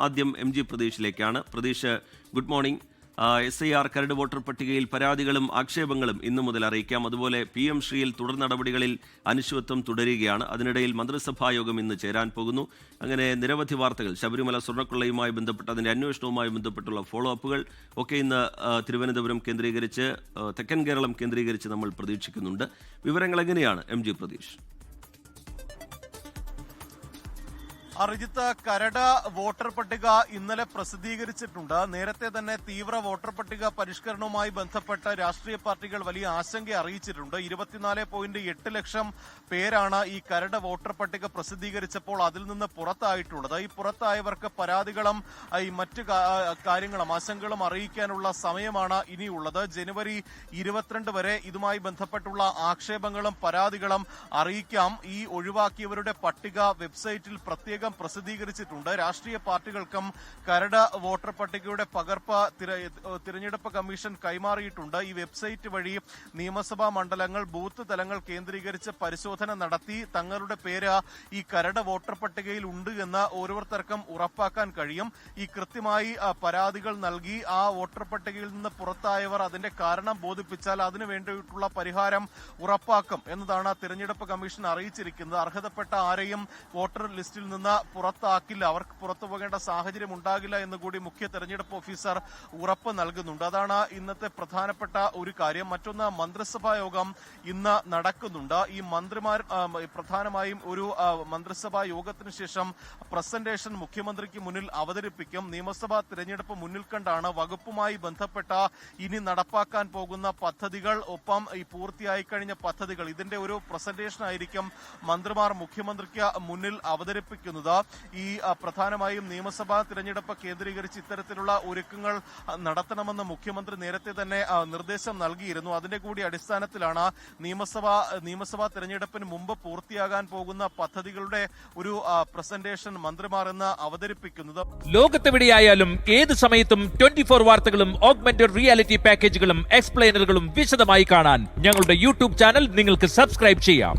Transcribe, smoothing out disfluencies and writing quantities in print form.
ആദ്യം MG പ്രതീഷിലേക്കാണ്. Pratheesh, good morning. SIR കരട് വോട്ടർ പട്ടികയിൽ പരാതികളും ആക്ഷേപങ്ങളും ഇന്നു മുതൽ അറിയിക്കാം. അതുപോലെ PM ശ്രീയിൽ തുടർ നടപടികളിൽ അനിശ്ചിതത്വം തുടരുകയാണ്. അതിനിടയിൽ മന്ത്രിസഭാ യോഗം ഇന്ന് ചേരാൻ പോകുന്നു. അങ്ങനെ നിരവധി വാർത്തകൾ, ശബരിമല സ്വർണ്ണക്കൊള്ളയുമായി ബന്ധപ്പെട്ട് അതിൻ്റെ അന്വേഷണവുമായി ബന്ധപ്പെട്ടുള്ള ഫോളോ അപ്പുകൾ ഒക്കെ ഇന്ന് തിരുവനന്തപുരം കേന്ദ്രീകരിച്ച്, തെക്കൻ കേരളം കേന്ദ്രീകരിച്ച് നമ്മൾ പ്രതീക്ഷിക്കുന്നുണ്ട്. വിവരങ്ങൾ എങ്ങനെയാണ് MG പ്രതീഷ്? റിജിത്ത്, കരട് വോട്ടർ പട്ടിക ഇന്നലെ പ്രസിദ്ധീകരിച്ചിട്ടുണ്ട്. നേരത്തെ തന്നെ തീവ്ര വോട്ടർ പട്ടിക പരിഷ്കരണവുമായി ബന്ധപ്പെട്ട് രാഷ്ട്രീയ പാർട്ടികൾ വലിയ ആശങ്ക അറിയിച്ചിട്ടുണ്ട്. 24.8 ലക്ഷം പേരാണ് ഈ കരട് വോട്ടർ പട്ടിക പ്രസിദ്ധീകരിച്ചപ്പോൾ അതിൽ നിന്ന് പുറത്തായിട്ടുള്ളത്. ഈ പുറത്തായവർക്ക് പരാതികളും ഈ മറ്റു കാര്യങ്ങളും ആശങ്കകളും അറിയിക്കാനുള്ള സമയമാണ് ഇനിയുള്ളത്. ജനുവരി 22 വരെ ഇതുമായി ബന്ധപ്പെട്ടുള്ള ആക്ഷേപങ്ങളും പരാതികളും അറിയിക്കാം. ഈ ഒഴിവാക്കിയവരുടെ പട്ടിക വെബ്സൈറ്റിൽ പ്രത്യേക പ്രസിദ്ധീകരിച്ചിട്ടുണ്ട്. രാഷ്ട്രീയ പാർട്ടികൾക്കും കരട് വോട്ടർ പട്ടികയുടെ പകർപ്പ് തിരഞ്ഞെടുപ്പ് കമ്മീഷൻ കൈമാറിയിട്ടുണ്ട്. ഈ വെബ്സൈറ്റ് വഴി നിയമസഭാ മണ്ഡലങ്ങൾ, ബൂത്ത് തലങ്ങൾ കേന്ദ്രീകരിച്ച് പരിശോധന നടത്തി തങ്ങളുടെ പേര് ഈ കരട് വോട്ടർ പട്ടികയിൽ ഉണ്ട് എന്ന് ഓരോരുത്തർക്കും ഉറപ്പാക്കാൻ കഴിയും. ഈ കൃത്യമായി പരാതികൾ നൽകി ആ വോട്ടർ പട്ടികയിൽ നിന്ന് പുറത്തായവർ അതിന്റെ കാരണം ബോധിപ്പിച്ചാൽ അതിനു വേണ്ടിയിട്ടുള്ള പരിഹാരം ഉറപ്പാക്കും എന്നതാണ് തിരഞ്ഞെടുപ്പ് കമ്മീഷൻ അറിയിച്ചിരിക്കുന്നത്. അർഹതപ്പെട്ട ആരെയും വോട്ടർ ലിസ്റ്റിൽ നിന്ന് പുറത്താക്കില്ല, അവർക്ക് പുറത്തു പോകേണ്ട സാഹചര്യം ഉണ്ടാകില്ല എന്നുകൂടി മുഖ്യ തെരഞ്ഞെടുപ്പ് ഓഫീസർ ഉറപ്പ് നൽകുന്നുണ്ട്. അതാണ് ഇന്നത്തെ പ്രധാനപ്പെട്ട ഒരു കാര്യം. മറ്റൊന്ന്, മന്ത്രിസഭാ യോഗം ഇന്ന് നടക്കുന്നുണ്ട്. ഈ മന്ത്രിമാർ പ്രധാനമായും ഒരു മന്ത്രിസഭാ യോഗത്തിന് ശേഷം പ്രസന്റേഷൻ മുഖ്യമന്ത്രിക്ക് മുന്നിൽ അവതരിപ്പിക്കും. നിയമസഭാ തിരഞ്ഞെടുപ്പ് മുന്നിൽ കണ്ടാണ് വകുപ്പുമായി ബന്ധപ്പെട്ട ഇനി നടപ്പാക്കാൻ പോകുന്ന പദ്ധതികൾ, ഒപ്പം ഈ പൂർത്തിയായി കഴിഞ്ഞ പദ്ധതികൾ, ഇതിന്റെ ഒരു പ്രസന്റേഷൻ ആയിരിക്കും മന്ത്രിമാർ മുഖ്യമന്ത്രിക്ക് മുന്നിൽ അവതരിപ്പിക്കുന്നത്. ഈ പ്രധാനമായും നിയമസഭാ തിരഞ്ഞെടുപ്പ് കേന്ദ്രീകരിച്ച് ഇത്തരത്തിലുള്ള ഒരുക്കങ്ങൾ നടത്തണമെന്ന് മുഖ്യമന്ത്രി നേരത്തെ തന്നെ നിർദ്ദേശം നൽകിയിരുന്നു. അതിന്റെ കൂടി അടിസ്ഥാനത്തിലാണ് നിയമസഭാ തിരഞ്ഞെടുപ്പിന് മുമ്പ് പൂർത്തിയാകാൻ പോകുന്ന പദ്ധതികളുടെ ഒരു പ്രസന്റേഷൻ മന്ത്രിമാർ ഇന്ന് അവതരിപ്പിക്കുന്നത്. ലോകത്തെവിടെയായാലും ഏത് സമയത്തും 24 വാർത്തകളും ഓഗ്മെന്റഡ് റിയാലിറ്റി പാക്കേജുകളും എക്സ്പ്ലെയിനറുകളും വിശദമായി കാണാൻ ഞങ്ങളുടെ YouTube ചാനൽ നിങ്ങൾക്ക് സബ്സ്ക്രൈബ് ചെയ്യാം.